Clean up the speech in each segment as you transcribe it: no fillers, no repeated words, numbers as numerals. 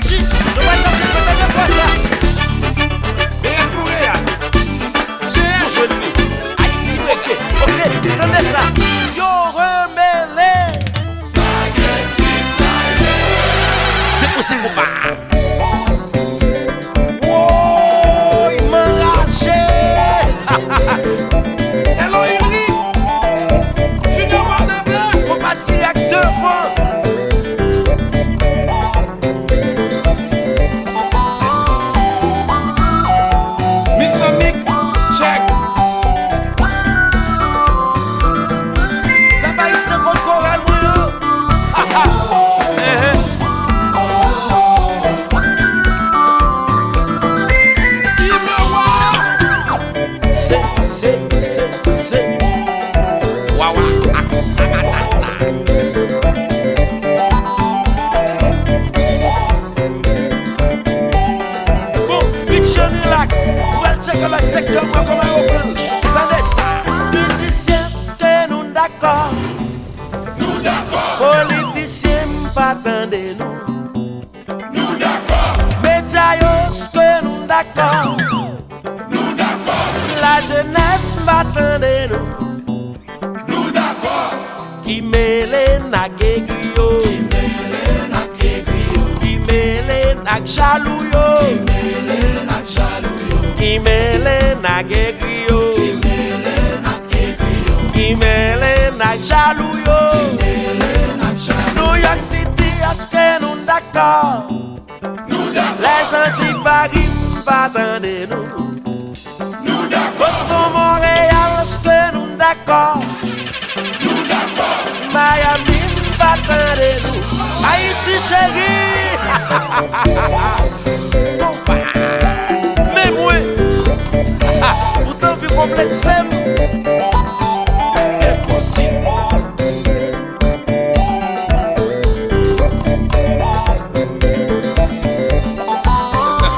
Haïti, nous allons chercher peut-être deux fois ça. BS Montréal. GS. Haïti, ok, tenez ça. Yo remêlé. Déposez vos pas. Oh, il m'a lâché. Hello Henry. Junior Wardabé. Faut pas tirer avec deux fois. Mr. Mix. Check. La baille c'est contre Coral, moi. Team Noir. C'est. Waouh. Bon, picture relax. On va checker le secteur, moi, comment on prend. Attendez ça. Musiciens, que nous d'accord. Nous d'accord. Politiciens, pas attendez nous. Nous d'accord. Médias, que nous d'accord. Nous d'accord. La jeunesse, pas attendez nous. Nous d'accord. Qui mêle n'a guéguio. Qui mêle n'a jaloux yo. Qui mêle n'a guéguio. Qui mêle n'a jaloux yo. New York City, est-ce que nous d'accord? Nous d'accord. Les Antilles, Paris, pas attendez nous. Nous d'accord. Boston, Montréal, est-ce que nous d'accord? Nous d'accord. Miami, pas attendez nous. Haïti, chérie. Mais moi, pourtant, vu complète, c'est impossible.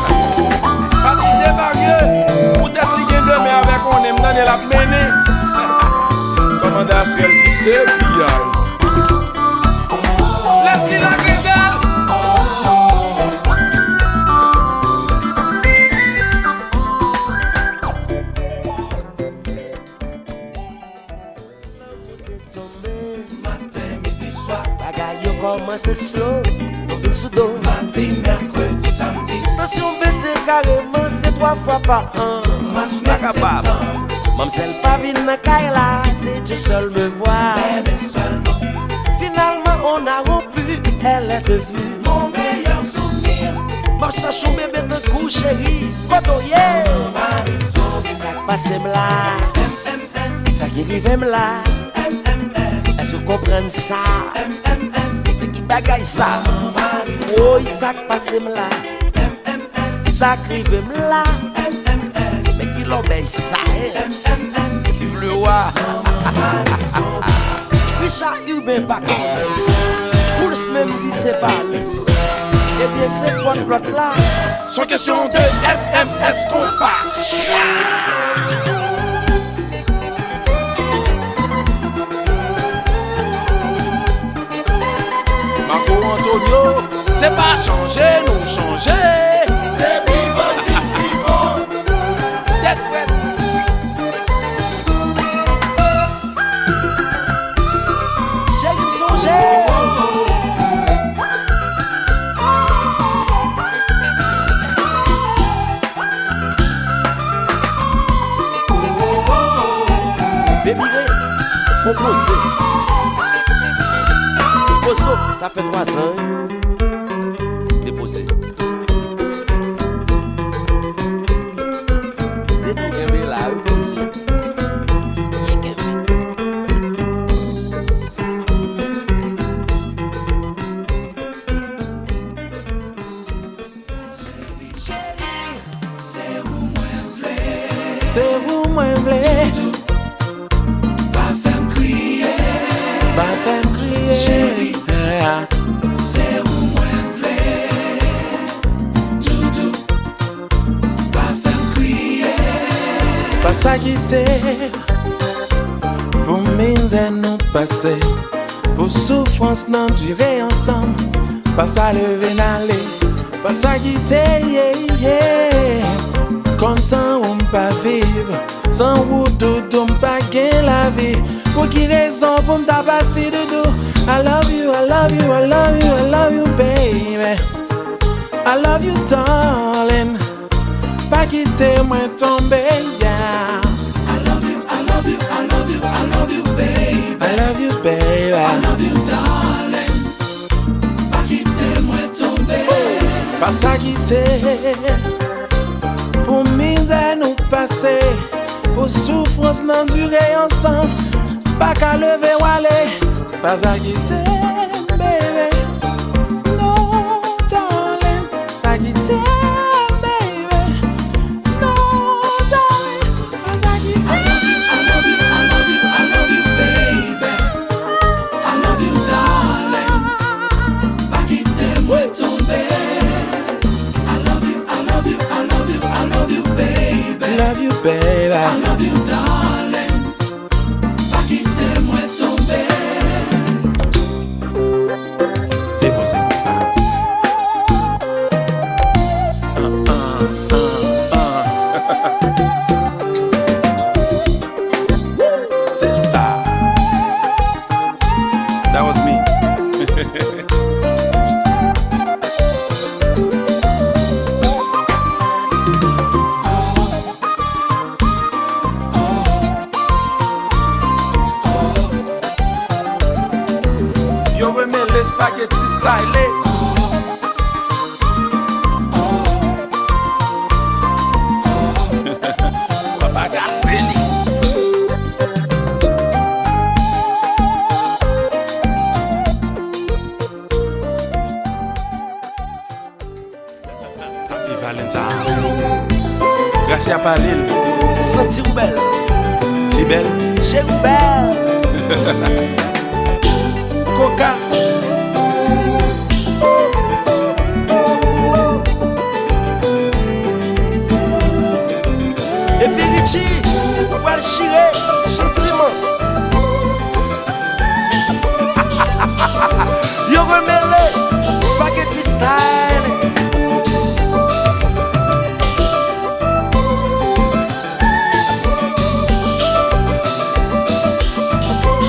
Famille des varieux. Peut-être qu'il y a demain avec on aime donner la mener. Commandant Ciel, tu sais, puis laisse-lui la grédale. Matin, midi, soir, bagaille yo commence slow. On vient sous dos. Mardi, mercredi, samedi, Attention, baisser carrément, c'est 3 fois par an. mars, Pas mai, capable. septembre, Mamselle pas vine na kaila, c'est Dieu seul me voit. mais seulement Finalement, on a rompu, elle est devenue mon meilleur souvenir. ma chachou bébé de coup chéri. Koto yeah. Marisol, Ça passe m'la, MMS, ça qui vive m'la. MMS, Est-ce que vous comprenez ça? MMS, Mais qui bagaille ça? Marisol, Oh, ça passe m'la, MMS, ça crive m'la. MMS, Mais qui l'obéit ça? MMS, Vive le roi. Marisol, Richard Hubin pas pour ce même dit c'est pas eh bien c'est votre l'autre là. Sans question de MMS qu'on passe. Marco Antonio, c'est pas changer, nous changer. c'est vivant, vivant, Tête faite. J'ai une songée. Baby, faut poser. Poso, ça fait 3 ans. Déposer. Déposer là, poso. C'est vous, moi, v'lez. pas faire me crier, Pas faire me crier. Chérie. Ah. c'est où moi v'lais. Doudou, pas faire me crier, Pas ça quitter. Pour misère nous passer. Pour souffrance nous durer ensemble. Pas ça lever n'aller. Pas ça qui t'est, comme ça on pas vivre. Sans vous doudou m'pas gain la vie. Pour qui raison pour m'ta parti doudou. I love you, I love you, I love you, I love you, baby. I love you, darling. Pas quitter moi tomber down. I love you, I love you, I love you, I love you, baby. I love you, baby. I love you, darling. Pas quitter moi tomber. Pas ça quitter. Pour misère nous passer. Pour souffrance n'en durer ensemble. Pas qu'à lever ou aller. Pas ça quitter, baby. No, darling. Ça quitter. Love you, baby. I love you, darling. Pas quitter moi tomber. C'est possible. C'est ça. That was me. Yo remets les spaghettis stylés. Papa Garcelli. Happy Valentine. Gracias à Palil. Senti ou belle. Libelle. Chez ou belle. Coca. Et puis Richie, on va le chirer gentiment. Yo remets les spaghetti style.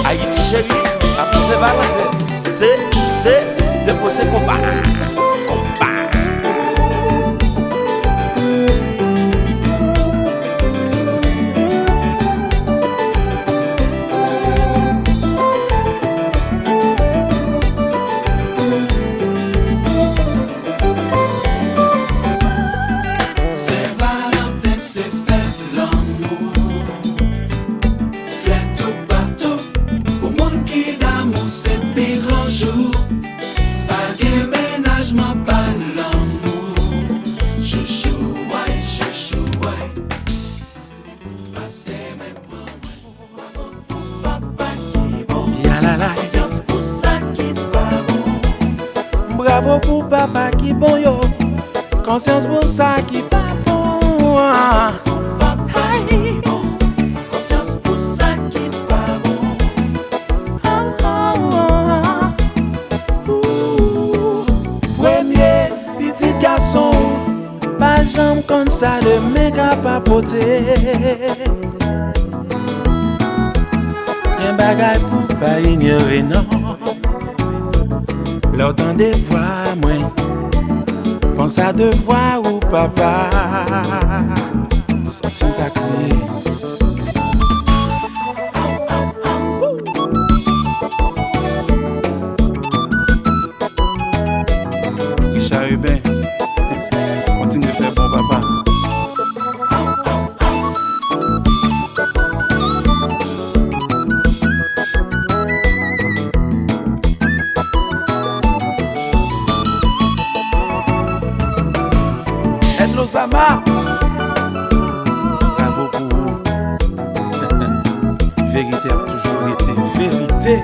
Haïti chérie, après c'est Valentin. C'est déposer combat. C'est Valentin, c'est fête l'amour. Fête tout partout. Pour monde qui d'amour, c'est pire grand jour. Pas de ménagement, pas de l'amour. Chouchou, ouais, chouchou, ouais. Passez mes bras, papa qui bon. Yalala. Conscience pour ça qui va bon. Bravo pour papa qui bon yo. Conscience pour ça qui pas bon. Papa qui bon. Conscience pour ça qui va bon. Premier petit garçon, pas jambe comme ça de méga papoter. Y'a bagay pour pas ignorer non. L'autant des voix moins. Pense à deux voix ou papa. Senti ta crier. Richard Hubin, continue de faire bon papa. Edlo Sama, bravo pour vous. Vérité a toujours été vérité.